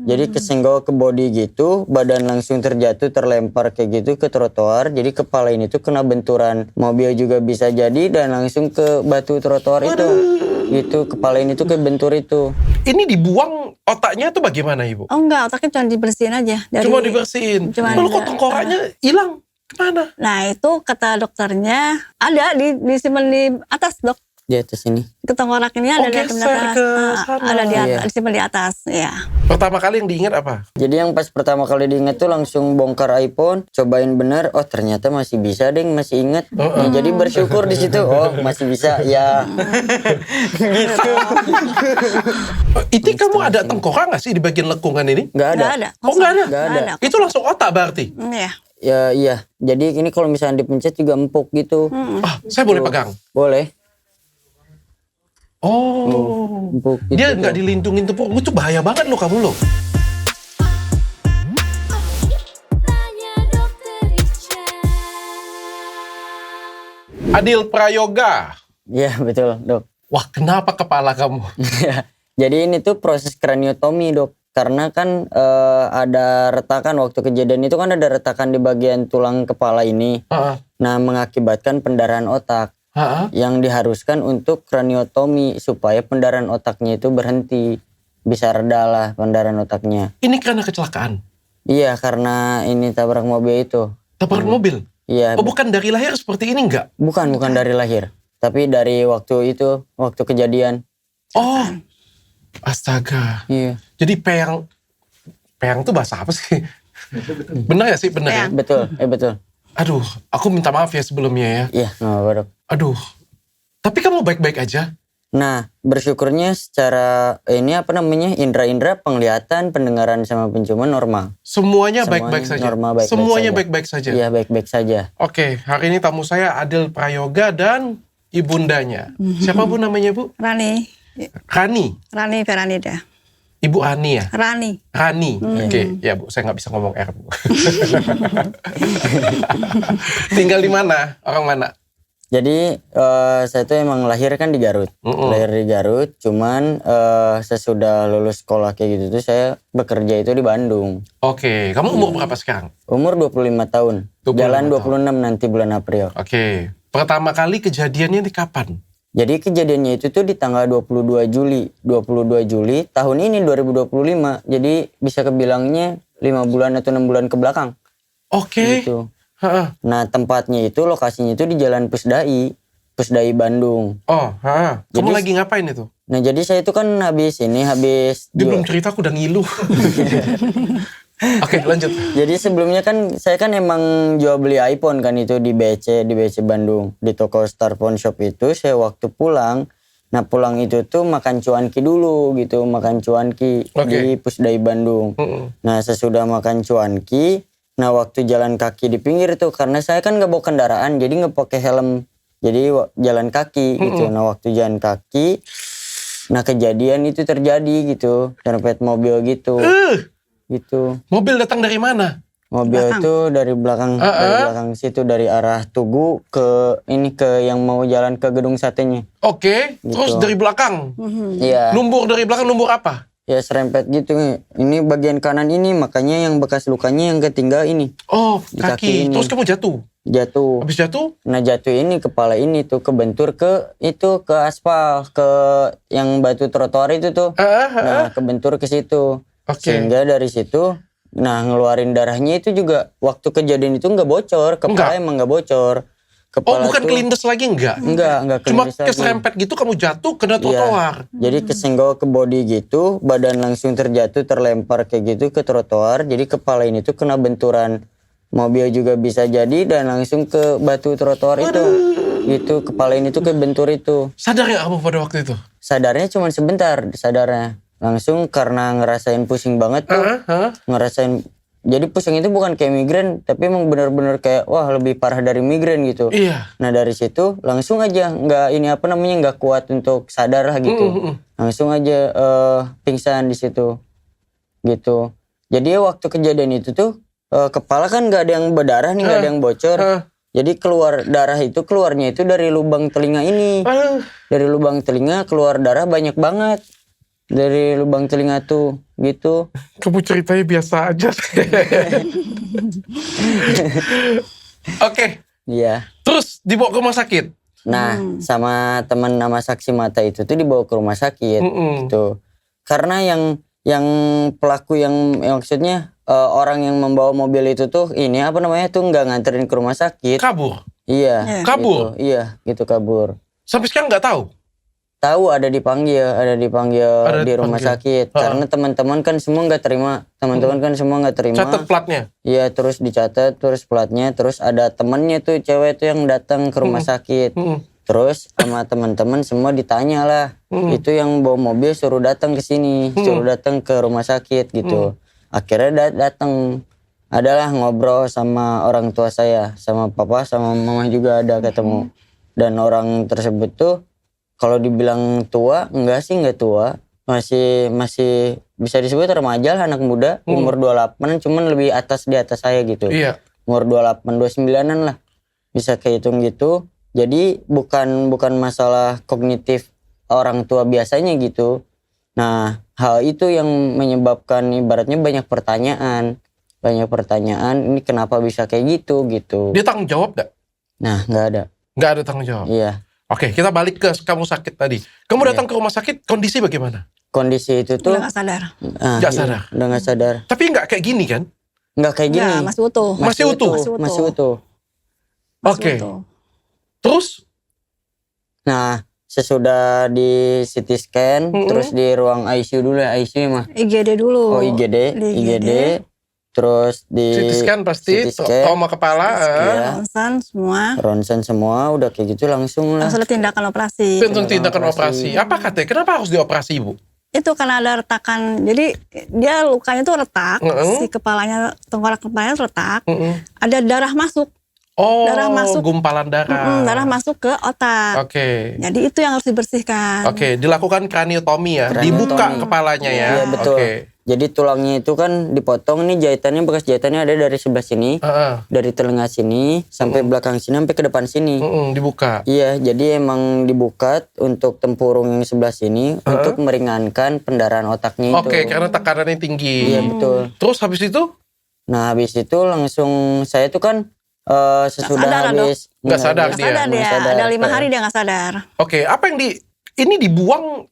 Jadi kesenggol ke body gitu, badan langsung terjatuh, terlempar kayak gitu ke trotoar. Jadi kepala ini tuh kena benturan mobil juga bisa jadi dan langsung ke batu trotoar itu. Gitu, kepala ini tuh kebentur itu. Ini dibuang otaknya tuh bagaimana Ibu? Oh enggak, otaknya cuma dibersihin aja. Cuma dibersihin. Lalu kok tengkoraknya hilang? Kemana? Nah itu kata dokternya ada disimpan di atas dok. Di atas ini. Tengkorak ini ada di geser atas. ke sana. Ada di atas, Iya. disimpan di atas. Ya. Pertama kali yang diingat apa? Jadi yang pas pertama kali diingat tuh langsung bongkar iPhone, cobain bener, oh ternyata masih bisa deh, masih inget. Ya, jadi bersyukur di situ, oh masih bisa, ya. Gitu. Itu kamu ada tengkorak nggak sih di bagian lekungan ini? Nggak ada. Nggak ada. Oh nggak ada? Nggak ada. Itu langsung otak berarti? Iya. Ya iya. Jadi ini kalau misalnya dipencet juga empuk gitu. Ah, saya boleh pegang? Boleh. Oh. Empuk gitu. Dia nggak dilindungin tuh, itu bahaya banget loh kamu loh. Adil Prayoga. Iya betul dok. Wah, kenapa kepala kamu? Jadi ini tuh proses kraniotomi dok. Karena kan ada retakan waktu kejadian itu kan ada retakan di bagian tulang kepala ini. Nah mengakibatkan pendarahan otak. Yang diharuskan untuk kraniotomi supaya pendarahan otaknya itu berhenti. Bisa reda lah pendarahan otaknya. Ini karena kecelakaan? Iya karena ini tabrak mobil itu. Tabrak mobil? Iya. Oh bukan dari lahir seperti ini enggak? Bukan dari lahir. Tapi dari waktu itu, waktu kejadian. Oh, astaga. Iya. Jadi peyang tuh bahasa apa sih? Benar ya sih? Benar ya? Betul, betul. Aduh, aku minta maaf ya sebelumnya ya. Iya, nggak apa-apa dok. Aduh, tapi kamu baik-baik aja? Nah, bersyukurnya secara ini apa namanya, indera-indera penglihatan, pendengaran sama penciuman normal. Semuanya baik-baik saja? Normal, baik-baik Semuanya saja. baik-baik saja? Iya, baik-baik saja. Oke, hari ini tamu saya Adil Prayoga dan ibundanya. Siapa Bu namanya Bu? Rani Rani. Veranida. Ibu Ani ya? Rani. Oke, ya Bu, saya nggak bisa ngomong R Bu. Tinggal di mana? Orang mana? Jadi saya tuh emang lahir kan di Garut. Lahir di Garut, cuman sesudah lulus sekolah kayak gitu tuh saya bekerja itu di Bandung. Oke, kamu umur berapa sekarang? Umur 25 tahun. 25 Jalan tahun. 26 nanti bulan April. Oke, pertama kali kejadiannya di kapan? Jadi kejadiannya itu tuh di tanggal 22 Juli. 22 Juli tahun ini 2025. Jadi bisa kebilangnya 5 bulan atau 6 bulan ke belakang. Oke. Gitu. Nah tempatnya itu, lokasinya itu di Jalan Pusdai Bandung. Oh, kamu Jadi- lagi ngapain itu? Nah jadi saya itu kan habis Dia belum cerita, aku udah ngilu. Oke, lanjut. Jadi sebelumnya kan saya kan emang jual beli iPhone kan itu di BC Bandung. Di toko Star Phone Shop itu saya waktu pulang. Nah pulang itu tuh makan cuanki dulu gitu. Makan cuanki di Pusdai Bandung. Nah sesudah makan cuanki, nah waktu jalan kaki di pinggir tuh. Karena saya kan gak bawa kendaraan jadi gak pakai helm. Jadi jalan kaki gitu. Nah waktu jalan kaki, nah kejadian itu terjadi gitu. Nyerempet mobil gitu. Gitu. Mobil datang dari mana? Mobil itu dari belakang situ, dari arah Tugu ke yang mau jalan ke gedung satenya. Oke, Gitu. terus dari belakang. Iya. Numbur dari belakang, numbur apa? Ya serempet gitu nih. Ini bagian kanan ini, makanya yang bekas lukanya yang ketinggal ini. Oh, Di kaki kaki. ini. Terus kamu jatuh. Jatuh. Habis jatuh? Nah jatuh ini kepala ini tuh kebentur ke aspal, ke yang batu trotoar itu tuh. Nah kebentur ke situ. Oke. Sehingga dari situ, nah ngeluarin darahnya itu juga waktu kejadian itu nggak bocor, kepala emang nggak bocor. Oh, bukan kelindes lagi enggak? Enggak Cuma kelindes lagi. keserempet gitu kamu jatuh kena trotoar. Jadi kesenggol ke body gitu, badan langsung terjatuh, terlempar kayak gitu ke trotoar. Jadi kepala ini tuh kena benturan mobil juga bisa jadi dan langsung ke batu trotoar itu. Gitu, kepala ini tuh kebentur itu. Sadar nggak kamu pada waktu itu? Sadarnya cuma sebentar, sadarnya. Langsung karena ngerasain pusing banget tuh. Ngerasain, jadi pusing itu bukan kayak migrain, tapi emang bener-bener kayak wah lebih parah dari migrain gitu. Iya. Nah dari situ langsung aja nggak kuat untuk sadar lah gitu. Langsung aja pingsan di situ. Gitu. Jadi waktu kejadian itu tuh kepala kan nggak ada yang berdarah nih, nggak ada yang bocor. Jadi keluarnya itu dari lubang telinga ini. Dari lubang telinga keluar darah banyak banget. dari lubang telinga tuh gitu. Kamu ceritanya biasa aja. Oke, Iya. terus dibawa ke rumah sakit. Nah, sama teman nama saksi mata itu tuh dibawa ke rumah sakit gitu. Karena yang pelaku yang maksudnya orang yang membawa mobil itu tuh ini apa namanya tuh nggak nganterin ke rumah sakit. Kabur. Iya. Kabur? Gitu. Iya, gitu kabur. Sampai sekarang nggak tahu. Tahu ada dipanggil Ada di rumah dipanggil. sakit. Karena teman-teman kan semua nggak terima. Teman-teman kan semua nggak terima. Catat platnya. Iya, terus dicatat, terus platnya, terus ada temennya tuh cewek tuh yang datang ke rumah sakit. Terus sama teman-teman semua ditanya lah. Itu yang bawa mobil suruh datang ke sini, suruh datang ke rumah sakit gitu. Akhirnya datang. Adalah ngobrol sama orang tua saya, sama papa, sama mama juga ada ketemu. Dan orang tersebut tuh kalau dibilang tua, enggak tua. Masih bisa disebut remaja lah, anak muda, umur 28, cuman lebih di atas saya gitu. Iya. Umur 28, 29-an lah. Bisa kehitung gitu. Jadi bukan masalah kognitif orang tua biasanya gitu. Nah, hal itu yang menyebabkan ibaratnya banyak pertanyaan. Ini kenapa bisa kayak gitu. Dia tanggung jawab nggak? Nah, nggak ada. Nggak ada tanggung jawab. Iya. Oke, kita balik ke kamu sakit tadi. Kamu datang ke rumah sakit, kondisi bagaimana? Kondisi itu tuh Udah gak sadar. Nggak sadar. Udah nggak sadar. Tapi nggak kayak gini kan? Nggak kayak gini. Enggak, masih utuh. Masih utuh? Masih utuh. Masih Oke. utuh. Terus? Nah, sesudah di CT scan, terus di ruang ICU dulu ya, ICU mah. IGD dulu. Oh, IGD. Terus di CT scan pasti, CT scan, trauma kepala. Iya. Ronsen semua. ronsen semua, udah kayak gitu langsung lah. Langsung tindakan operasi. Langsung tindakan operasi. Apa katanya? Kenapa harus dioperasi, Ibu? Itu karena ada retakan. Jadi dia lukanya tuh retak. Si kepalanya, tengkorak kepalanya retak. Ada darah masuk. Oh, Darah masuk. gumpalan darah. Darah masuk ke otak. Oke. Jadi itu yang harus dibersihkan. Oke, dilakukan kraniotomi ya. Kraniotomi. Dibuka kepalanya ya. Iya, betul. Oke. Jadi tulangnya itu kan dipotong nih, jahitannya, bekas jahitannya ada dari sebelah sini. Dari telinga sini sampai belakang sini sampai ke depan sini. Dibuka. Iya, jadi emang dibuka untuk tempurung yang sebelah sini untuk meringankan pendarahan otaknya itu. Oke, karena tekanannya tinggi. Iya, betul. Terus habis itu? Nah, habis itu langsung saya tuh kan sesudah sadar, habis Nggak sadar Nggak dia. sadar dia. sadar. Ada 5 hari dia nggak sadar. Oke, apa yang ini dibuang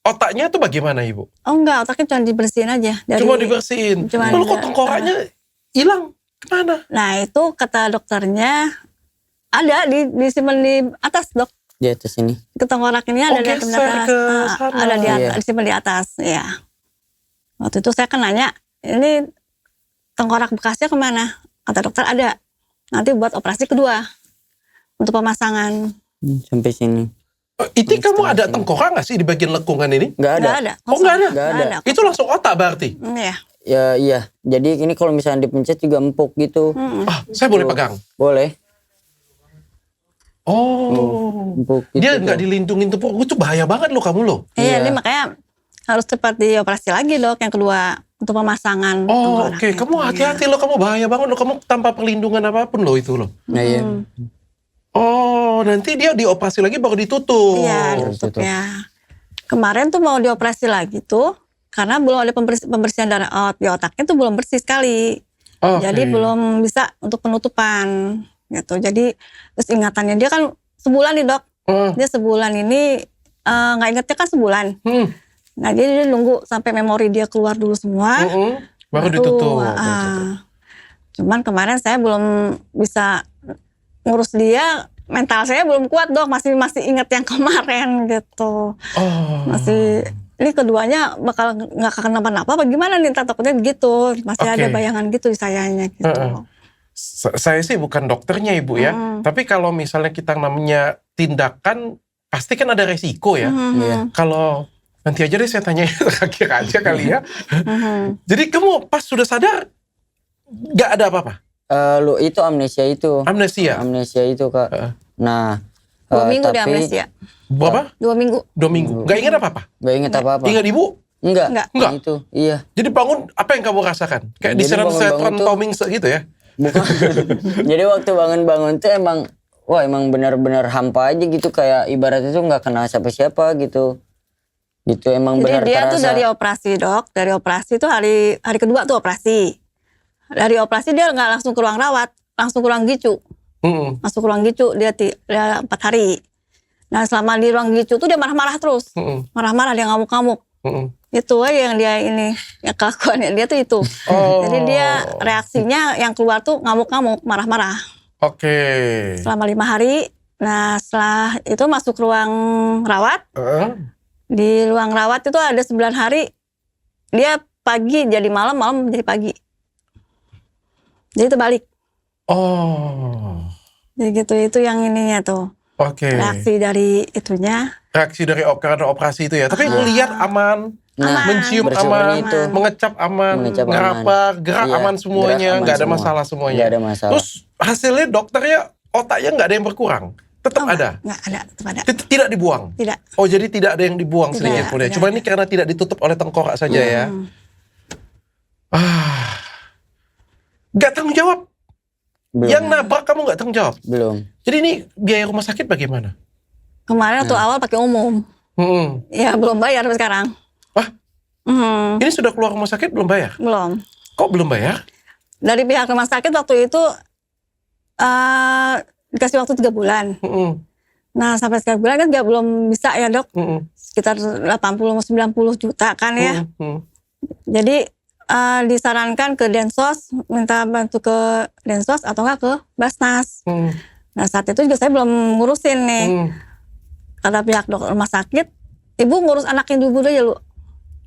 otaknya tuh bagaimana, Ibu? Oh enggak, otaknya cuma dibersihin aja. Cuma dibersihin. Cuma Lalu kok tengkoraknya hilang? Kemana? Nah itu kata dokternya ada disimpan di atas, dok. Di atas sini. Ke tengkorak ini ada di geser atas. ke sana. Ada di atas, Iya. disimpan di atas. Ya. Waktu itu saya kan nanya, ini tengkorak bekasnya kemana? Kata dokter ada. Nanti buat operasi kedua untuk pemasangan. Sampai sini. Itu kamu ada tengkorak nggak sih di bagian lekungan ini? Nggak ada. Nggak ada. Oh, nggak ada? Nggak ada. Itu langsung otak berarti? Iya. Ya iya. Jadi ini kalau misalnya dipencet juga empuk gitu. Ah, saya boleh pegang? Boleh. Oh. Empuk gitu. Dia nggak dilindungin tuh. Itu bahaya banget loh kamu loh. Iya, Iya. ini makanya harus cepat dioperasi lagi, dok, yang kedua untuk pemasangan Oh, tengkorak. oke. Kamu hati-hati loh. Kamu bahaya banget loh. Kamu tanpa perlindungan apapun loh itu loh. Nah, iya. Oh, nanti dia dioperasi lagi baru ditutup. Iya, tutup ya. Kemarin tuh mau dioperasi lagi tuh karena belum ada pembersihan darah di otaknya tuh belum bersih sekali. Oke. Jadi belum bisa untuk penutupan gitu. Jadi terus ingatannya dia kan sebulan nih, dok. Dia sebulan ini nggak ingetnya kan sebulan. Nah jadi dia nunggu sampai memori dia keluar dulu semua. Baru ditutup. Cuman kemarin saya belum bisa ngurus dia, mental saya belum kuat, dok, masih ingat yang kemarin gitu. Masih ini keduanya bakal nggak kenapa-napa apa gimana nih, takutnya gitu, masih ada bayangan gitu di sayanya gitu. Saya sih bukan dokternya, Ibu ya, tapi kalau misalnya kita namanya tindakan pasti kan ada resiko ya. Kalau nanti aja deh saya tanya terakhir aja kali ya. Jadi kamu pas sudah sadar nggak ada apa-apa? Lu itu amnesia itu. Amnesia? Amnesia itu, Kak. Nah, 2 minggu tapi dia amnesia. Berapa? 2 minggu. 2 minggu. Nggak ingat apa-apa? Gak inget apa-apa. Ingat Ibu? Enggak. Enggak? Itu, iya. Jadi bangun, apa yang kamu rasakan? Kayak Jadi diserang bangun-bangun setan tuh- Toming gitu ya? Bukan. Jadi waktu bangun-bangun tuh emang benar-benar hampa aja gitu, kayak ibaratnya tuh nggak kenal siapa-siapa gitu. Gitu emang Jadi benar dia terasa. tuh dari operasi dok, dari operasi tuh hari kedua tuh operasi. Dari operasi dia nggak langsung ke ruang rawat, langsung ke ruang gicu. Masuk ke ruang gicu dia 4 hari. Nah selama di ruang gicu tuh dia marah-marah terus, marah-marah dia ngamuk-ngamuk. Itu aja yang dia ini, yang kelakuannya dia tuh itu. Jadi dia reaksinya yang keluar tuh ngamuk-ngamuk, marah-marah. Oke. Selama 5 hari. Nah setelah itu masuk ruang rawat. Di ruang rawat itu ada 9 hari. Dia pagi jadi malam, malam jadi pagi. Jadi terbalik. Jadi gitu, itu yang ininya tuh. Oke. Reaksi dari itunya. Reaksi dari karena operasi itu ya. Tapi ngelihat aman. Nah, Mencium bersyukurnya aman, itu. mengecap aman, Mengecap aman. ngerapa, gerak Iya, aman semuanya, gerak aman nggak ada semua. masalah semuanya. Nggak ada masalah. Terus hasilnya dokternya otaknya nggak ada yang berkurang, tetap ada. Nggak ada, tetap ada. Tidak dibuang. Tidak. Oh jadi tidak ada yang dibuang Tidak, sedikit pun ya. tidak Cuma ada. ini karena tidak ditutup oleh tengkorak saja ya. Nggak tanggung jawab. Belum. Yang nabrak kamu nggak tanggung jawab. Belum. Jadi ini biaya rumah sakit bagaimana? Kemarin waktu awal pakai umum. Ya belum bayar sampai sekarang. Wah, ini sudah keluar rumah sakit belum bayar? Belum. Kok belum bayar? Dari pihak rumah sakit waktu itu dikasih waktu 3 bulan. Nah sampai sekarang bulan kan belum bisa ya dok. Sekitar 80-90 juta kan ya. Jadi disarankan ke Densos, minta bantu ke Densos atau enggak ke Basnas. Nah saat itu juga saya belum ngurusin nih. Kata pihak dokter rumah sakit, ibu ngurus anaknya dulu aja lu.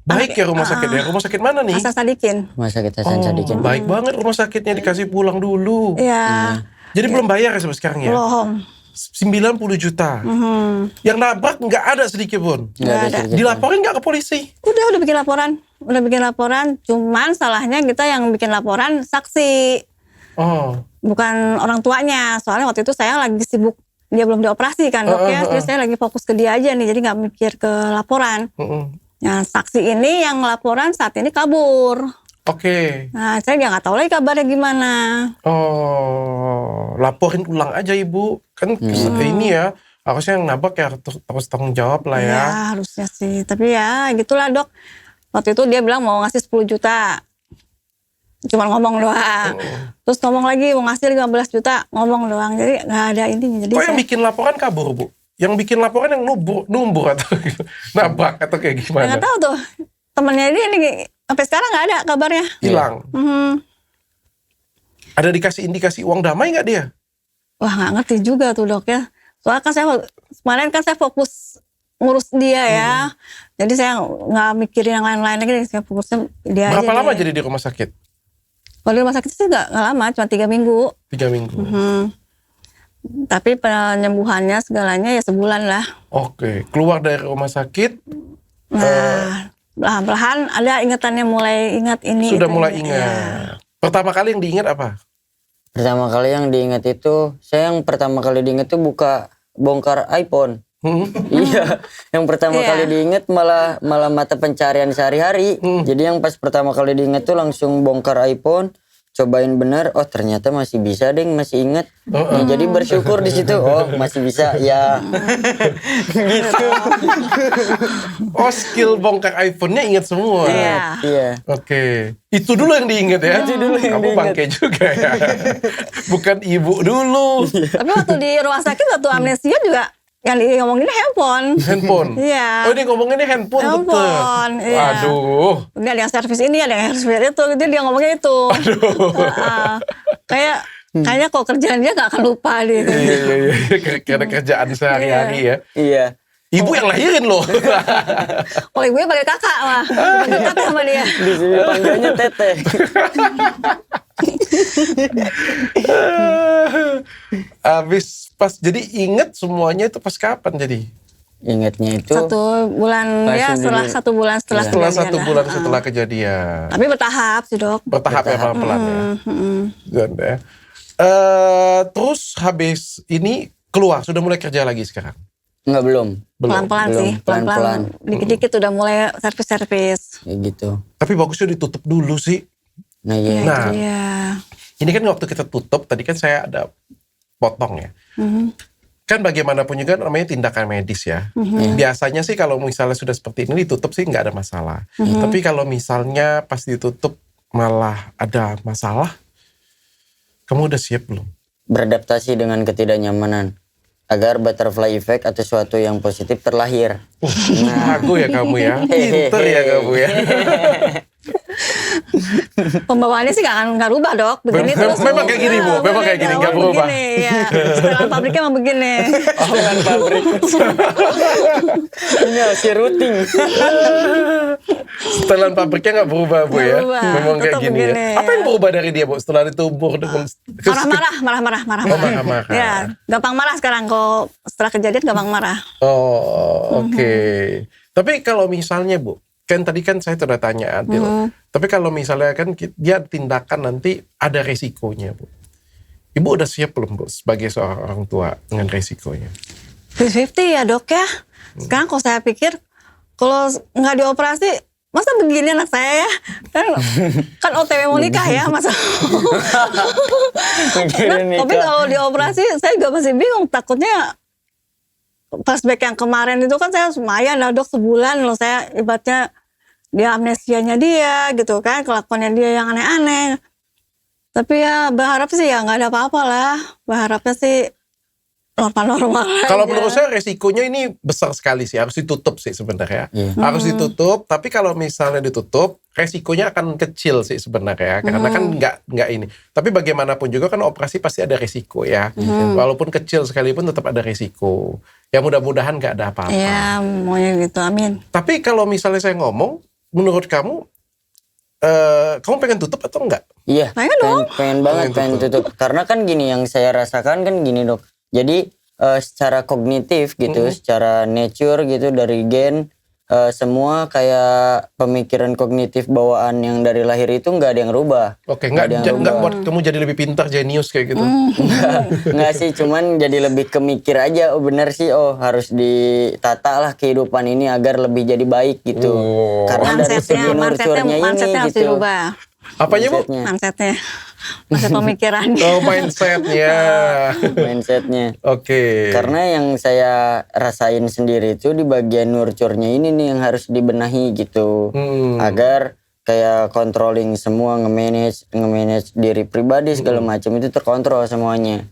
Baik ya rumah sakit ya. Rumah sakit mana nih? Hasan Sadikin. Rumah sakit Hasan Sadikin. Baik banget rumah sakitnya dikasih pulang dulu. Iya. Jadi belum bayar ya sampai sekarang ya? Belum. 90 juta. Yang nabrak nggak ada sedikit pun. Nggak ada ada. sedikit. Dilaporin nggak ke polisi? Udah bikin laporan. Udah bikin laporan. Cuman salahnya kita yang bikin laporan saksi. Bukan orang tuanya. Soalnya waktu itu saya lagi sibuk. Dia belum dioperasi kan dok ya. Jadi saya lagi fokus ke dia aja nih. Jadi nggak mikir ke laporan. Nah saksi ini yang laporan saat ini kabur. Oke. Nah saya nggak tahu lagi kabarnya gimana. Laporin ulang aja ibu. Kan ini ya. Harusnya yang nabrak ya harus tanggung jawab lah ya. Ya harusnya sih. Tapi ya gitulah dok. Waktu itu dia bilang mau ngasih 10 juta. Cuma ngomong doang. Terus ngomong lagi mau ngasih 15 juta. Ngomong doang. Jadi gak ada intinya. Jadi Kok yang bikin laporan kabur bu? Yang bikin laporan yang numbur atau nabrak atau kayak gimana? Gak tahu tuh. Temennya dia nih sampai sekarang gak ada kabarnya. Hilang. Ada dikasih indikasi uang damai nggak dia? Wah gak ngerti juga tuh dok ya. Soalnya kan kemarin kan saya fokus ngurus dia ya. Jadi saya gak mikirin yang lain-lain lagi. Saya fokusnya dia aja. Berapa lama dia. jadi di rumah sakit? Kalau di rumah sakit sih gak lama. Cuma 3 minggu. 3 minggu. Tapi penyembuhannya segalanya ya sebulan lah. Oke. Keluar dari rumah sakit. Nah, belahan-belahan ada ingatannya mulai ingat ini. Sudah itu, mulai ini. ingat. Ya. Pertama kali yang diingat apa? Pertama kali yang diingat itu, saya yang pertama kali diingat itu bongkar iPhone. Iya, yang pertama Iya. kali diingat malah mata pencarian sehari-hari. Jadi yang pas pertama kali diingat tuh langsung bongkar iPhone, cobain bener, oh ternyata masih bisa deh, masih ingat. Ya, jadi bersyukur di situ, oh masih bisa, ya. Gitu. Oh skill bongkar iPhone-nya ingat semua. Iya. Iya. Oke. Itu dulu yang diingat ya? Itu dulu yang Kamu diingat. bangke juga ya? Bukan ibu dulu. Tapi waktu di rumah sakit waktu amnesia juga yang ngomongin handphone. Handphone? Iya. Oh ini ngomonginnya handphone tetep? Handphone, iya. Aduh. Ini ada yang servis ini, ada yang servis itu. Jadi dia ngomongnya itu. Kayaknya kalau kerjaan dia gak akan lupa dia. Iya. Karena kerjaan sehari-hari ya. Iya. Ibu yang lahirin loh. Kalau ibunya pakai kakak mah. Pakai kakak sama dia. Di sini panggilnya Teteh. Habis pas jadi inget semuanya itu pas kapan jadi? Ingatnya itu 1 bulan Pas ya setelah dulu. 1 bulan setelah Setelah kejadian 1 lah. bulan setelah kejadian. Tapi bertahap sih dok. Bertahap ya pelan-pelan ya. Good, ya. Terus habis ini keluar sudah mulai kerja lagi sekarang. enggak belum. Pelan-pelan Belum, sih. Pelan-pelan. Dikit-dikit udah mulai servis-servis. Kayak gitu. Tapi bagusnya ditutup dulu sih. Nah, iya. Nah, Iya. ini kan waktu kita tutup tadi kan saya ada potong ya. kan bagaimanapun juga namanya tindakan medis ya. Biasanya sih kalau misalnya sudah seperti ini ditutup sih nggak ada masalah. Tapi kalau misalnya pas ditutup malah ada masalah, kamu udah siap belum? Beradaptasi dengan ketidaknyamanan agar butterfly effect atau sesuatu yang positif terlahir. Aku ya kamu ya, pinter ya kamu ya. Pembawaannya sih nggak rubah dok, begini terus. Memang kayak gini Bu, memang kayak gini, nggak berubah. Begini, ya. Setelan pabriknya emang begini. Dengan pabrik. Ini hasil routing. Setelan pabriknya nggak berubah Bu ya, Nggak berubah, memang kayak tetap gini begini, ya. ya. Apa yang berubah dari dia Bu setelah ditumbuh dengan Marah-marah. Oh, marah-marah. Ya, gampang marah sekarang kalau setelah kejadian gampang marah. Oh, oke. Tapi kalau misalnya Bu, kan tadi kan saya sudah tanya Adil. Tapi kalau misalnya kan dia tindakan nanti ada resikonya Bu. Ibu udah siap belum Bu sebagai seorang orang tua dengan resikonya? 50 ya dok ya. Sekarang kalau saya pikir, kalau nggak dioperasi, masa begini anak saya ya? Kan OTW mau nikah ya masa. Tapi kalau dioperasi, saya juga masih bingung. Takutnya flashback yang kemarin itu kan saya lumayan lah dok, sebulan loh saya ibaratnya dia amnesianya dia gitu kan, kelakuannya dia yang aneh-aneh. Tapi ya berharap sih ya nggak ada apa-apa lah. Berharapnya sih normal-normal aja. Kalau menurut saya resikonya ini besar sekali sih, harus ditutup sih sebenarnya. Harus ditutup, tapi kalau misalnya ditutup, resikonya akan kecil sih sebenarnya, karena kan nggak ini. Tapi bagaimanapun juga kan operasi pasti ada resiko ya. Walaupun kecil sekalipun tetap ada resiko. Ya mudah-mudahan nggak ada apa-apa. Ya maunya gitu, amin. Tapi kalau misalnya saya ngomong, menurut kamu, kamu pengen tutup atau enggak? Iya, Pengen dong. pengen banget pengen tutup. Karena kan gini yang saya rasakan kan gini dok. Jadi secara kognitif gitu, secara nature gitu dari gen semua kayak pemikiran kognitif bawaan yang dari lahir itu nggak ada yang rubah. Oke, nggak buat kamu jadi lebih pintar, jenius kayak gitu. Nggak sih, cuman jadi lebih kemikir aja. Oh bener sih, oh harus ditata lah kehidupan ini agar lebih jadi baik gitu. Karena dari segi nurturnya ini mindsetnya harus gitu. dirubah. Apanya Bu? Mindset pemikirannya. Oh, mindsetnya. Mindsetnya. Oke. Karena yang saya rasain sendiri itu di bagian nurture-nya ini nih yang harus dibenahi gitu. Agar kayak controlling semua, nge-manage diri pribadi segala macam itu terkontrol semuanya.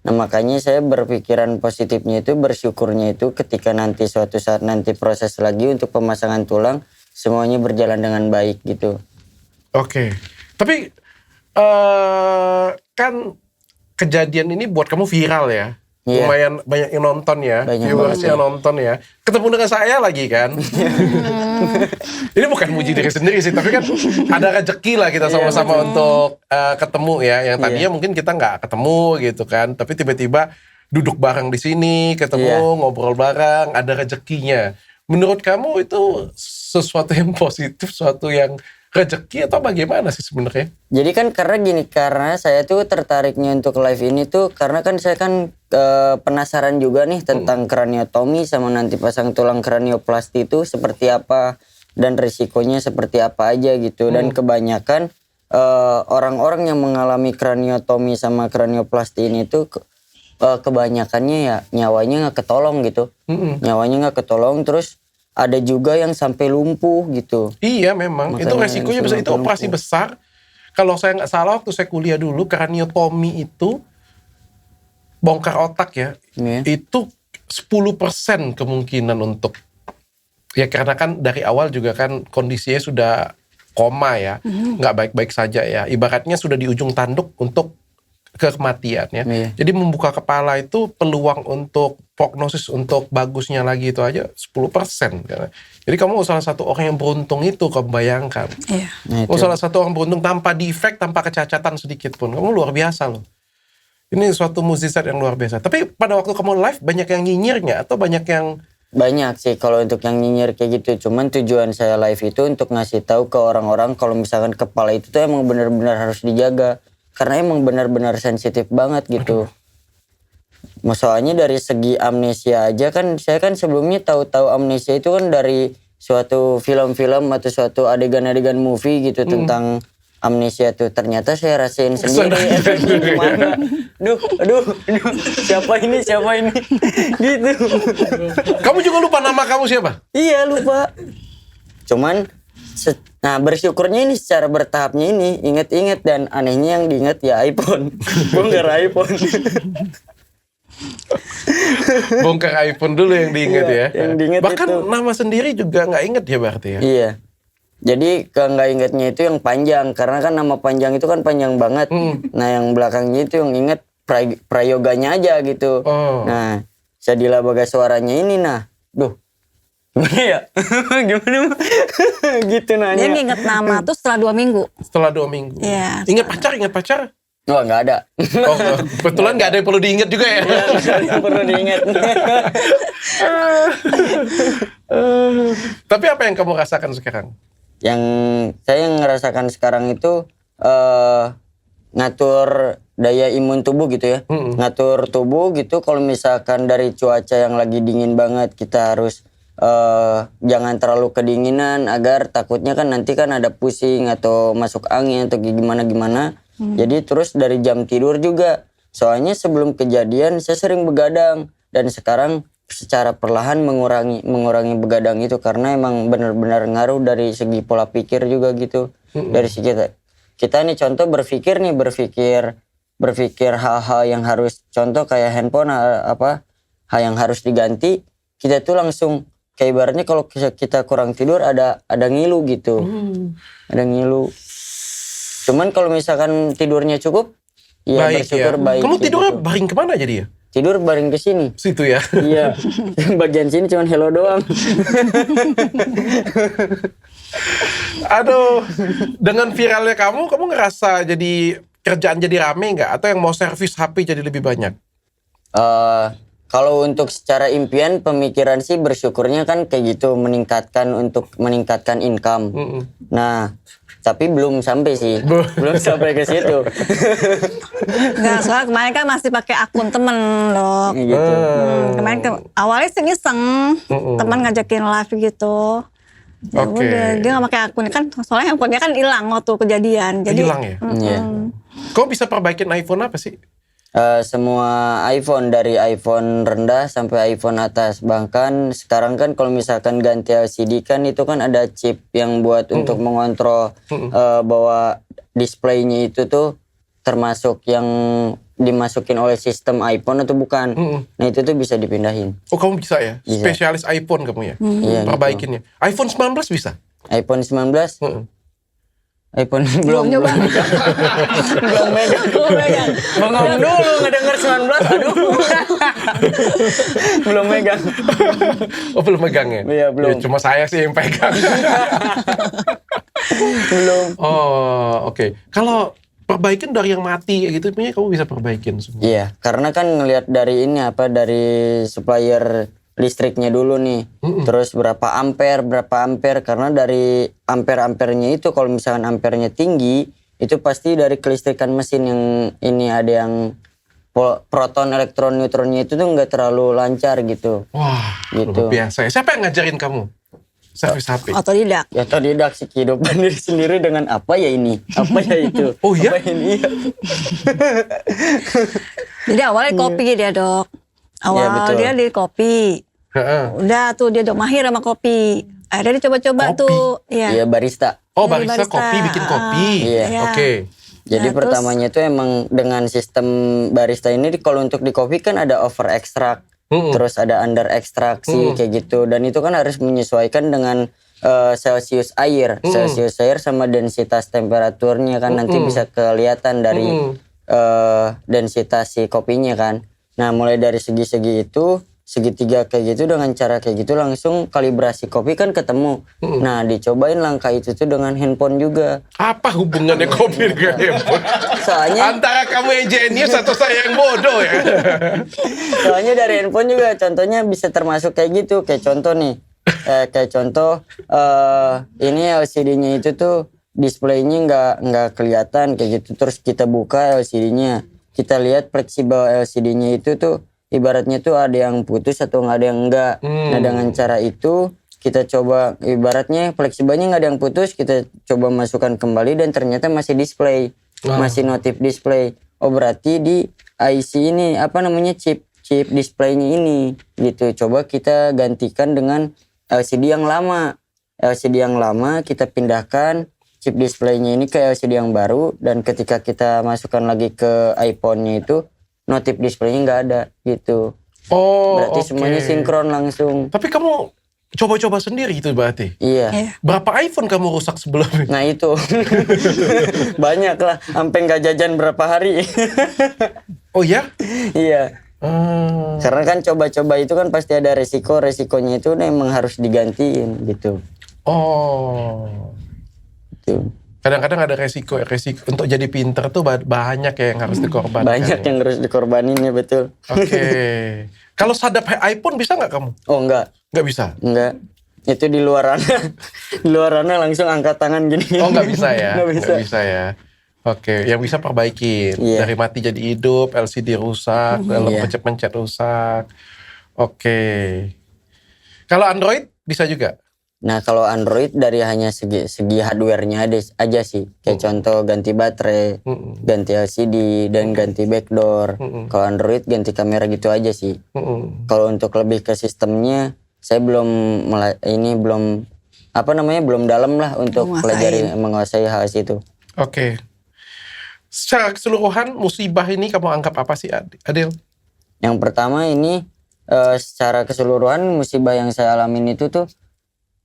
Nah makanya saya berpikiran positifnya itu, bersyukurnya itu ketika nanti suatu saat nanti proses lagi untuk pemasangan tulang, semuanya berjalan dengan baik gitu. Oke. Tapi kan kejadian ini buat kamu viral ya. Iya. Lumayan banyak yang nonton ya. Viewersnya nonton ya. Ketemu dengan saya lagi kan. Ini bukan muji diri sendiri sih, tapi kan ada rezeki lah kita sama-sama untuk ketemu ya. Yang tadinya mungkin kita nggak ketemu gitu kan, tapi tiba-tiba duduk bareng di sini, ketemu, ngobrol bareng, ada rezekinya. Menurut kamu itu sesuatu yang positif, sesuatu yang rezeki atau bagaimana sih sebenarnya? Jadi kan karena saya tuh tertariknya untuk live ini tuh karena kan saya kan penasaran juga nih tentang kraniotomi sama nanti pasang tulang kranioplasti itu seperti apa dan risikonya seperti apa aja gitu. Dan kebanyakan orang-orang yang mengalami kraniotomi sama kranioplasti ini tuh kebanyakannya ya nyawanya nggak ketolong gitu. Nyawanya nggak ketolong, terus ada juga yang sampai lumpuh gitu. Iya memang, Makanya itu resikonya besar, itu lumpuh. operasi besar. Kalau saya nggak salah waktu saya kuliah dulu, kraniotomi itu bongkar otak ya, itu 10% kemungkinan untuk, ya karena kan dari awal juga kan kondisinya sudah koma ya, nggak baik-baik saja ya. Ibaratnya sudah di ujung tanduk untuk kematian ya. Jadi membuka kepala itu peluang untuk prognosis untuk bagusnya lagi itu aja 10%. Jadi kamu salah satu orang yang beruntung itu, kamu bayangkan. Iya. Kamu salah satu orang beruntung tanpa defect, tanpa kecacatan sedikit pun. Kamu luar biasa loh. Ini suatu mukjizat yang luar biasa. Tapi pada waktu kamu live banyak yang nyinyirnya atau banyak yang... Banyak sih kalau untuk yang nyinyir kayak gitu. Cuman tujuan saya live itu untuk ngasih tahu ke orang-orang kalau misalkan kepala itu tuh emang benar-benar harus dijaga. Karena emang benar-benar sensitif banget gitu. Soalnya dari segi amnesia aja kan, saya kan sebelumnya tahu-tahu amnesia itu kan dari suatu film-film atau suatu adegan-adegan movie gitu tentang amnesia tuh. Ternyata saya rasain sendiri efeknya gimana. aduh, siapa ini gitu. Kamu juga lupa nama kamu siapa? Iya lupa. Cuman nah bersyukurnya ini secara bertahapnya ini inget-inget, dan anehnya yang diinget ya iPhone. Bongkar iPhone. Bongkar iPhone dulu yang diinget Iya, ya. yang diinget Bahkan itu. nama sendiri juga nggak inget ya berarti ya. Iya. Jadi nggak ingetnya itu yang panjang, karena kan nama panjang itu kan panjang banget. Nah yang belakangnya itu yang inget prayoganya aja gitu. Oh. Nah Sadila Bagaswaranya ini gimana ya? Gimana? Gitu Dia nanya. nginget nama tuh setelah 2 minggu. Setelah 2 minggu. Iya, Ingat pacar? Wah nggak ada. Oh, kebetulan nggak ada yang perlu diingat juga ya. Nggak ada yang perlu diingat. Tapi apa yang kamu rasakan sekarang? Yang saya ngerasakan sekarang itu ngatur daya imun tubuh gitu ya. Ngatur tubuh gitu, kalau misalkan dari cuaca yang lagi dingin banget kita harus jangan terlalu kedinginan, agar takutnya kan nanti kan ada pusing atau masuk angin atau gimana. Jadi terus dari jam tidur juga. Soalnya sebelum kejadian saya sering begadang, dan sekarang secara perlahan mengurangi begadang itu, karena emang benar-benar ngaruh dari segi pola pikir juga gitu. Dari segi kita nih contoh berpikir hal-hal yang harus, contoh kayak handphone hal yang harus diganti, kita tuh langsung kayak ibaratnya kalau kita kurang tidur ada ngilu gitu. Ada ngilu. Cuman kalau misalkan tidurnya cukup, ya Baik bersyukur ya. baik. Kamu kayak tidurnya gitu. baring kemana jadi ya? Tidur baring ke sini. Situ ya. Iya. Bagian sini cuman hello doang. Aduh, dengan viralnya kamu ngerasa jadi kerjaan jadi rame nggak? Atau yang mau servis HP jadi lebih banyak? Kalau untuk secara impian pemikiran sih bersyukurnya kan kayak gitu, meningkatkan income. Nah, tapi belum sampai sih. Belum sampai ke situ. Enggak, soalnya kemarin kan masih pakai akun temen loh. Gitu. Kemarin awalnya sih iseng, teman ngajakin live gitu. Ya Oke. udah, dia nggak pakai akun kan, soalnya handphonenya kan hilang waktu kejadian. Jadi Hilang ya? Iya. Kamu bisa perbaikin iPhone apa sih? Semua iPhone, dari iPhone rendah sampai iPhone atas. Bahkan sekarang kan kalau misalkan ganti LCD kan itu kan ada chip yang buat untuk mengontrol bahwa displaynya itu tuh termasuk yang dimasukin oleh sistem iPhone atau bukan. Nah itu tuh bisa dipindahin. Oh, kamu bisa ya? Bisa. Spesialis iPhone kamu ya? Iya, Perbaikinnya. iPhone 19 bisa? iPhone 19 iPhone belum nyoba. belum megang. Bengong dulu ngedenger 19, aduh. Belum megang. Oh, belum megang ya? Iya, belum. Ya, cuma saya sih yang pegang. Belum. Oh, oke. Kalau perbaikin dari yang mati kayak gitu, punya kamu bisa perbaikin semua. Iya, karena kan ngelihat dari dari supplier listriknya dulu nih. Terus berapa ampere, karena dari ampere-ampernya itu kalau misalkan ampernya tinggi, itu pasti dari kelistrikan mesin yang ini ada yang proton, elektron, neutronnya itu tuh nggak terlalu lancar gitu. Wah, Gitu. luar biasa ya. Siapa yang ngajarin kamu servis HP? Otodidak. Ya otodidak sih, kehidupan diri sendiri dengan apa ya ini, apa ya itu. Oh iya? Apa ini, iya. Jadi awalnya kopi dia dok. Awal betul. dia di kopi. Heeh. Udah tuh dia udah mahir sama kopi. Akhirnya dia coba-coba Kopi? tuh. Iya, barista. Oh, Jadi barista kopi, bikin kopi. Iya. Oke. Jadi Nah, pertamanya itu emang dengan sistem barista ini kalau untuk di kopi kan ada over extract, terus ada under ekstraksi kayak gitu, dan itu kan harus menyesuaikan dengan Celsius air sama densitas temperaturnya kan nanti bisa kelihatan dari densitas si kopinya kan. Nah mulai dari segi-segi itu, segitiga kayak gitu, dengan cara kayak gitu langsung kalibrasi kopi kan ketemu. Nah dicobain langkah itu tuh dengan handphone juga. Apa hubungannya kopi dengan handphone? Soalnya Antara kamu yang jenius atau saya yang bodoh ya? Soalnya dari handphone juga contohnya bisa termasuk kayak gitu. Kayak contoh nih, ini LCD-nya itu tuh displaynya nggak kelihatan kayak gitu. Terus kita buka LCD-nya, kita lihat fleksibel LCD-nya itu tuh ibaratnya tuh ada yang putus atau nggak ada yang enggak. Nah dengan cara itu kita coba, ibaratnya fleksibelnya nggak ada yang putus, kita coba masukkan kembali dan ternyata masih display, masih notif display. oh berarti di IC ini apa namanya chip displaynya ini gitu. Coba kita gantikan dengan LCD yang lama. LCD yang lama kita pindahkan chip displaynya ini ke LCD yang baru, dan ketika kita masukkan lagi ke iPhone-nya itu notif displaynya nggak ada gitu. Oh, Berarti semuanya sinkron langsung. Tapi kamu coba-coba sendiri gitu berarti? Iya. Berapa iPhone kamu rusak sebelumnya? Nah itu banyak lah, sampai nggak jajan berapa hari. Oh ya? Iya. Karena kan coba-coba itu kan pasti ada resikonya itu memang harus digantiin gitu. Oh. Gitu. Kadang-kadang ada resiko untuk jadi pinter tuh banyak ya yang harus dikorbankan. Banyak yang harus dikorbanin ya, betul. Oke. Kalau sadap iPhone bisa nggak kamu? Oh enggak. Nggak bisa? Enggak. Itu di luarannya. Di luarannya langsung angkat tangan gini. Oh nggak bisa ya? Nggak bisa. Nggak bisa ya. Oke, yang bisa perbaikin. Iya. Dari mati jadi hidup, LCD rusak, dalam Iya. pencet-pencet rusak. Oke. Kalau Android bisa juga? Nah kalau Android dari hanya segi hardware-nya aja sih. Kayak contoh ganti baterai, ganti LCD, dan ganti backdoor. Kalau Android ganti kamera gitu aja sih. Kalau untuk lebih ke sistemnya, saya belum belum dalam lah untuk pelajari menguasai hal itu. Oke. Secara keseluruhan musibah ini kamu anggap apa sih, Adil? Yang pertama ini secara keseluruhan musibah yang saya alamin itu tuh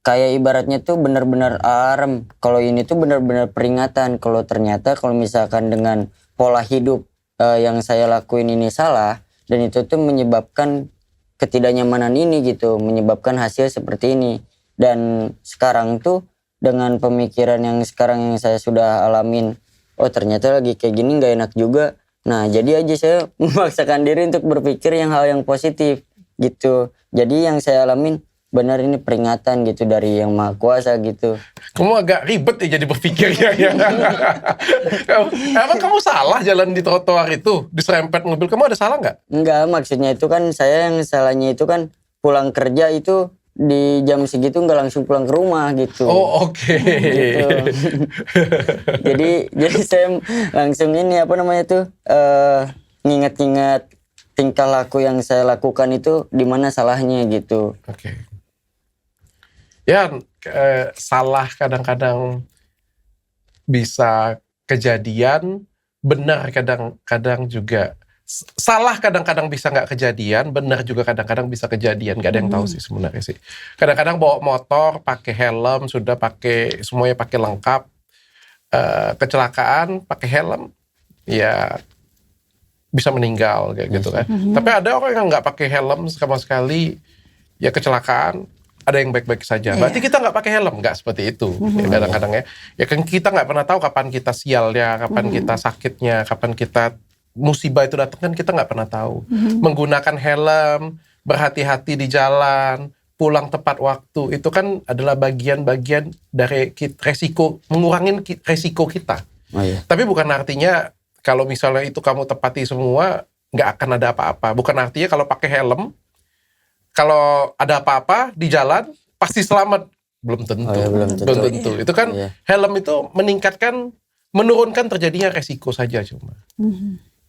kayak ibaratnya tuh benar-benar alarm. Kalau ini tuh benar-benar peringatan kalau ternyata kalau misalkan dengan pola hidup yang saya lakuin ini salah, dan itu tuh menyebabkan ketidaknyamanan ini gitu, menyebabkan hasil seperti ini. Dan sekarang tuh dengan pemikiran yang sekarang yang saya sudah alamin, oh ternyata lagi kayak gini nggak enak juga. Nah jadi aja saya memaksakan diri untuk berpikir hal yang positif gitu. Jadi yang saya alamin benar ini peringatan gitu dari Yang Maha Kuasa gitu. Kamu agak ribet ya jadi berpikir ya. Emang kamu salah jalan di trotoar itu, diserempet mobil, kamu ada salah nggak? Enggak, maksudnya itu kan saya yang salahnya itu kan pulang kerja itu di jam segitu nggak langsung pulang ke rumah gitu. Oh oke. Gitu. jadi saya langsung ini nginget-nginget tingkah laku yang saya lakukan itu di mana salahnya gitu. Oke. Ya salah kadang-kadang bisa kejadian, benar kadang-kadang juga. Salah kadang-kadang bisa nggak kejadian, benar juga kadang-kadang bisa kejadian. Nggak ada yang tahu sih sebenarnya sih. Kadang-kadang bawa motor, pakai helm, semuanya pakai lengkap. Kecelakaan, pakai helm, ya bisa meninggal kayak gitu kan. Tapi ada orang yang nggak pakai helm sama sekali, ya kecelakaan. Ada yang baik-baik saja. Berarti kita nggak pakai helm, nggak seperti itu. Ya, kadang-kadang ya kan kita nggak pernah tahu kapan kita sialnya, kapan kita sakitnya, kapan kita musibah itu datang, kan kita nggak pernah tahu. Menggunakan helm, berhati-hati di jalan, pulang tepat waktu, itu kan adalah bagian-bagian dari resiko, mengurangin resiko kita. Oh, iya. Tapi bukan artinya kalau misalnya itu kamu tepati semua, nggak akan ada apa-apa. Bukan artinya kalau pakai helm, kalau ada apa-apa di jalan pasti selamat. Belum tentu. Oh, ya, belum tentu. Itu kan helm itu menurunkan terjadinya resiko saja cuma.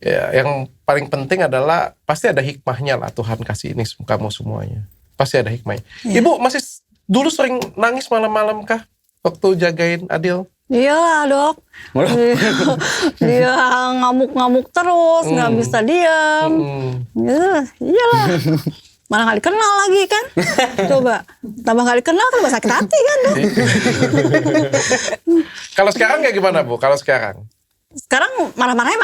Ya, yang paling penting adalah pasti ada hikmahnya lah, Tuhan kasih ini kamu semuanya. Pasti ada hikmahnya. Ibu masih dulu sering nangis malam-malam kah waktu jagain Adil? Iyalah dok. Dia ngamuk-ngamuk terus, nggak bisa diam. Iyalah. Malah nggak dikenal lagi kan. Coba tambah nggak dikenal tambah sakit hati kan dok. Kalau sekarang kayak gimana Bu? Kalau sekarang Marah-marahnya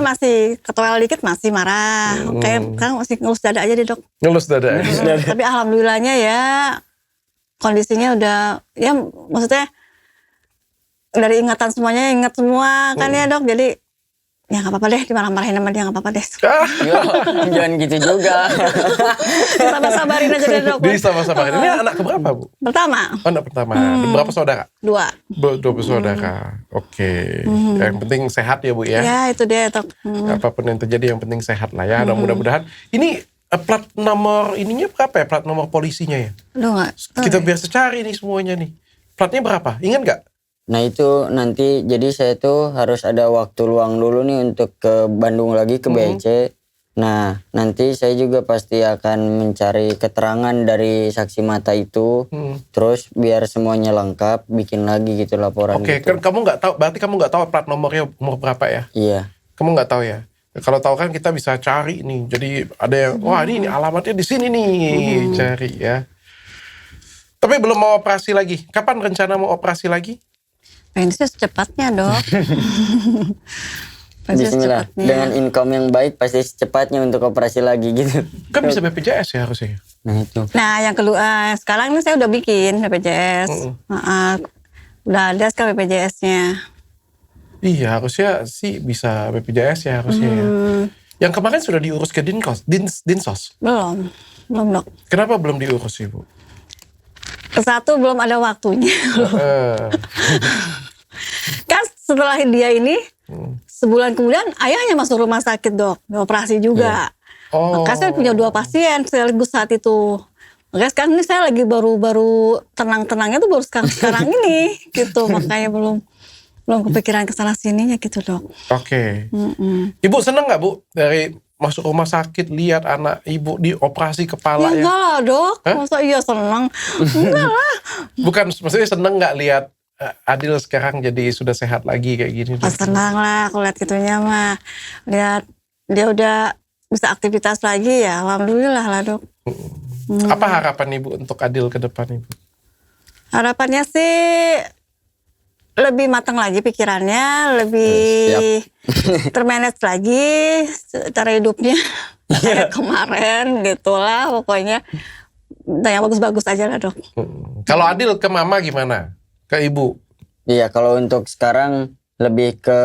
masih ketowel dikit masih marah. Kayak sekarang masih ngelus dada aja deh dok. ngelus dada. Tapi alhamdulillahnya ya kondisinya udah, ya maksudnya dari ingatan semuanya ingat semua kan ya dok. Jadi ya nggak apa-apa deh, dimarah-marahin sama dia nggak apa-apa deh. Jangan gitu juga. Sabar-sabarin aja deh dok. Sabar-sabarin. Ini anak keberapa Bu? Pertama. Anak pertama. Berapa saudara? 2. Dua bersaudara. Oke. Yang penting sehat ya Bu ya. Ya itu dia dok. Apapun yang terjadi yang penting sehat lah ya. Dan mudah-mudahan ini plat nomor ininya berapa ya? Plat nomor polisinya ya? Aduh nggak. Kita biasa cari nih semuanya nih. Platnya berapa? Ingat nggak? Nah itu nanti jadi saya tuh harus ada waktu luang dulu nih untuk ke Bandung lagi ke BC. Nah nanti saya juga pasti akan mencari keterangan dari saksi mata itu. Terus biar semuanya lengkap bikin lagi gitu laporan Oke, gitu. kan kamu nggak tahu, berarti kamu nggak tahu plat nomornya umur berapa ya? Iya. Kamu nggak tahu ya? Kalau tahu kan kita bisa cari nih. Jadi ada yang, wah ini alamatnya di sini nih, cari ya. Tapi belum mau operasi lagi. Kapan rencana mau operasi lagi? Pengen sih secepatnya dok. Pengen sih Bismillah. secepatnya. Dengan income yang baik pasti secepatnya untuk operasi lagi gitu. Kan bisa BPJS ya harusnya. Nah itu. Nah yang kedua sekarang ini saya udah bikin BPJS. Udah ada sekarang BPJS-nya. Iya, harusnya sih bisa BPJS ya harusnya ya. Yang kemarin sudah diurus ke Dinsos. Belum dok. Kenapa belum diurus Ibu? Satu belum ada waktunya. Kan setelah dia ini sebulan kemudian ayahnya masuk rumah sakit dok, operasi juga. Oh. Makanya saya punya 2 pasien sekaligus saat itu. Makanya sekarang ini saya lagi baru tenang-tenangnya tuh baru sekarang ini gitu. Makanya belum kepikiran kesana sininya gitu dok. Oke. Ibu seneng nggak Bu dari masuk rumah sakit lihat anak Ibu dioperasi kepala Ya ya? enggak lah dok, Hah? masa iya senang? Enggak lah. Bukan, maksudnya seneng nggak lihat Adil sekarang jadi sudah sehat lagi kayak gini? Oh, senang lah aku lihat gitunya mah. Lihat dia udah bisa aktivitas lagi ya, alhamdulillah lah dok. Apa harapan Ibu untuk Adil ke depan Ibu? Harapannya sih lebih matang lagi pikirannya, lebih termanage lagi cara hidupnya kayak kemarin gitulah pokoknya. Yang bagus-bagus aja lah dok. Kalau Adil ke Mama gimana? Ke Ibu? Iya kalau untuk sekarang lebih ke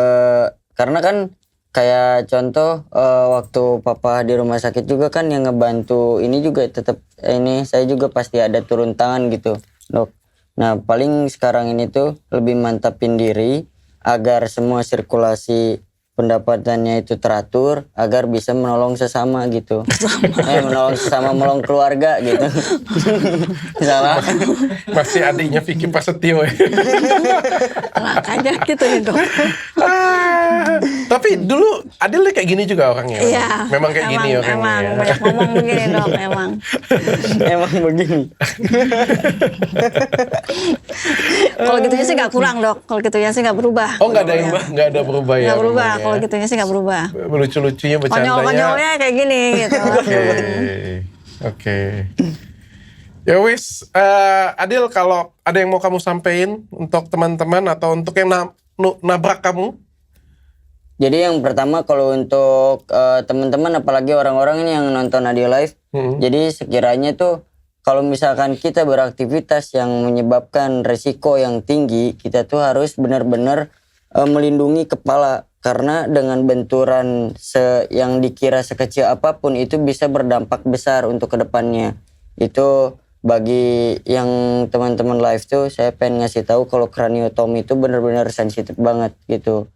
karena kan kayak contoh waktu papa di rumah sakit juga kan yang ngebantu ini juga tetap ini saya juga pasti ada turun tangan gitu dok. Nah paling sekarang ini tuh lebih mantapin diri agar semua sirkulasi pendapatannya itu teratur agar bisa menolong sesama gitu. Menolong sesama, menolong keluarga gitu. Salah. Masih adiknya Vicky Prasetyo ya. Makanya gitu ya dok. Tapi dulu Adil kayak gini juga orangnya. Iya. Memang kayak gini orangnya. Emang Ya. banyak ngomong begini dok emang. Emang begini. Kalau gitunya sih nggak kurang dok. Kalau gitunya sih nggak berubah. Oh nggak ada berubah ya? Nggak berubah. memang ya. Kalau gitunya sih nggak berubah. Lucu-lucunya bercandanya. Konyol-konyolnya kayak gini gitu. Oke. Ya wis, Adil kalau ada yang mau kamu sampein untuk teman-teman atau untuk yang nabrak kamu? Jadi yang pertama kalau untuk teman-teman apalagi orang-orang ini yang nonton Adil Live, jadi sekiranya tuh kalau misalkan kita beraktivitas yang menyebabkan resiko yang tinggi, kita tuh harus benar-benar melindungi kepala karena dengan benturan yang dikira sekecil apapun itu bisa berdampak besar untuk kedepannya. Itu bagi yang teman-teman live tuh saya pengen ngasih tahu kalau craniotomy itu benar-benar sensitif banget gitu.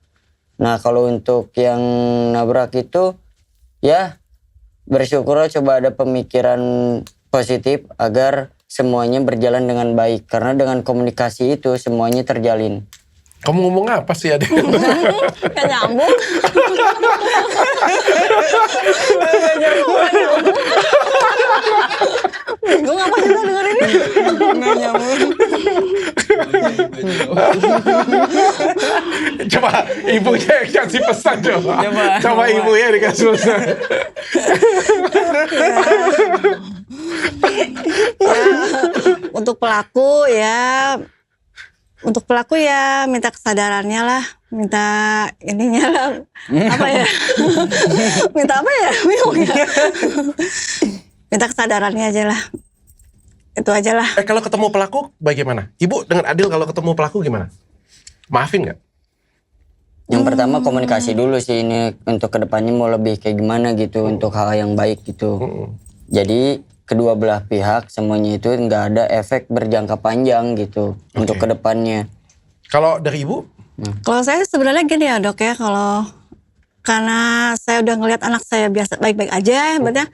Nah kalau untuk yang nabrak itu ya bersyukur coba ada pemikiran positif agar semuanya berjalan dengan baik karena dengan komunikasi itu semuanya terjalin. Kamu ngomong apa sih Adil? Gak nyambung. Bingung apa kita denger ini? Gak nyambung. Coba ibunya yang kasih pesan coba. Coba ibunya dikasih pesan. Untuk pelaku ya minta kesadarannya lah, minta ininya lah, apa ya? Minta apa ya? Bingung ya. Minta kesadarannya aja lah. Itu aja lah. Kalau ketemu pelaku bagaimana? Ibu dengan Adil kalau ketemu pelaku gimana? Maafin nggak? Yang pertama komunikasi dulu sih ini untuk kedepannya mau lebih kayak gimana gitu untuk hal yang baik gitu. Jadi kedua belah pihak semuanya itu nggak ada efek berjangka panjang gitu untuk kedepannya. Kalau dari Ibu? Kalau saya sebenarnya gini ya dok ya, kalau karena saya udah ngelihat anak saya biasa baik-baik aja, berarti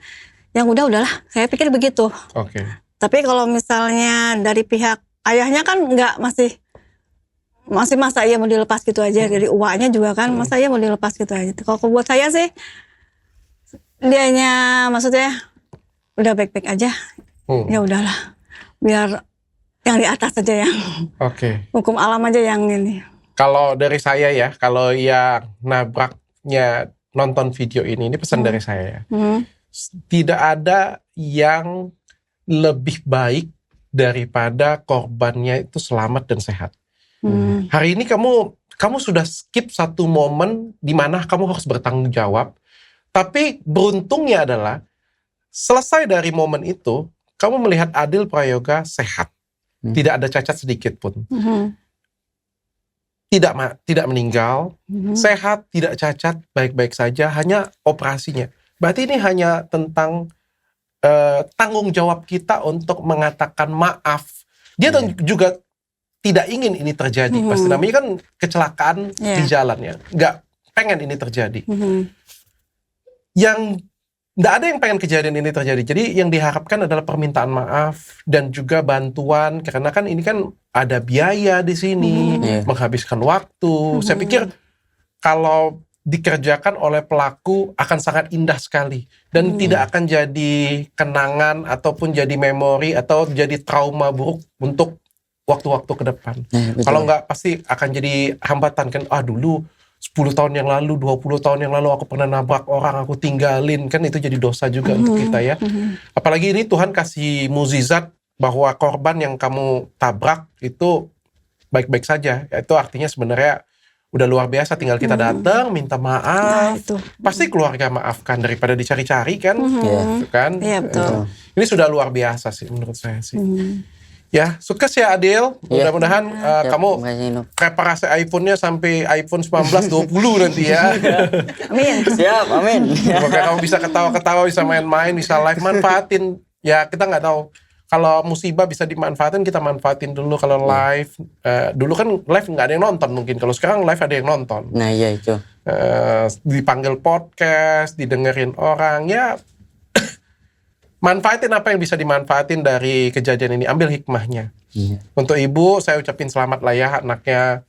yang udahlah. Saya pikir begitu. Oke. Tapi kalau misalnya dari pihak ayahnya kan masih masih masa iya mau dilepas gitu aja dari uaknya juga kan, masa iya mau dilepas gitu aja. Kalau buat saya sih dianya maksudnya udah baik-baik aja, ya udahlah, biar yang di atas aja yang Oke. hukum alam aja yang ini. Kalau dari saya ya, kalau yang nabraknya nonton video ini pesan dari saya ya. Tidak ada yang lebih baik daripada korbannya itu selamat dan sehat. Hari ini kamu sudah skip satu momen di mana kamu harus bertanggung jawab. Tapi beruntungnya adalah selesai dari momen itu, kamu melihat Adil Prayoga sehat. Tidak ada cacat sedikit pun. Tidak meninggal, sehat, tidak cacat, baik-baik saja, hanya operasinya. Berarti ini hanya tentang tanggung jawab kita untuk mengatakan maaf. Dia juga tidak ingin ini terjadi. Pasti namanya kan kecelakaan di jalan ya. Nggak pengen ini terjadi. Yang nggak ada yang pengen kejadian ini terjadi. Jadi yang diharapkan adalah permintaan maaf dan juga bantuan. Karena kan ini kan ada biaya di sini, menghabiskan waktu. Saya pikir kalau dikerjakan oleh pelaku akan sangat indah sekali. Dan tidak akan jadi kenangan ataupun jadi memori atau jadi trauma buruk untuk waktu-waktu ke depan. Kalau nggak pasti akan jadi hambatan kan. Dulu 10 tahun yang lalu, 20 tahun yang lalu aku pernah nabrak orang, aku tinggalin. Kan itu jadi dosa juga untuk kita ya. Apalagi ini Tuhan kasih mukjizat bahwa korban yang kamu tabrak itu baik-baik saja. Itu artinya sebenarnya udah luar biasa, tinggal kita datang minta maaf. Pasti keluarga maafkan daripada dicari-cari kan. Gitu kan? Iya, betul. Ini sudah luar biasa sih menurut saya sih. Ya, sukses ya Adil. Mudah-mudahan kamu reparasi iPhone-nya sampai iPhone 19, 20 nanti ya. Amin. Siap, amin. Semoga kamu bisa ketawa-ketawa, bisa main-main, bisa live, manfaatin. Ya, kita nggak tahu. Kalau musibah bisa dimanfaatin, kita manfaatin dulu. Kalau live, dulu kan live nggak ada yang nonton mungkin. Kalau sekarang live ada yang nonton. Nah iya itu. Dipanggil podcast, didengerin orang, ya manfaatin apa yang bisa dimanfaatin dari kejadian ini. Ambil hikmahnya. Untuk ibu, saya ucapin selamat lah ya, anaknya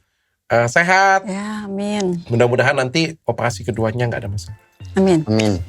sehat. Ya, amin. Mudah-mudahan nanti operasi keduanya nggak ada masalah. Amin. Amin.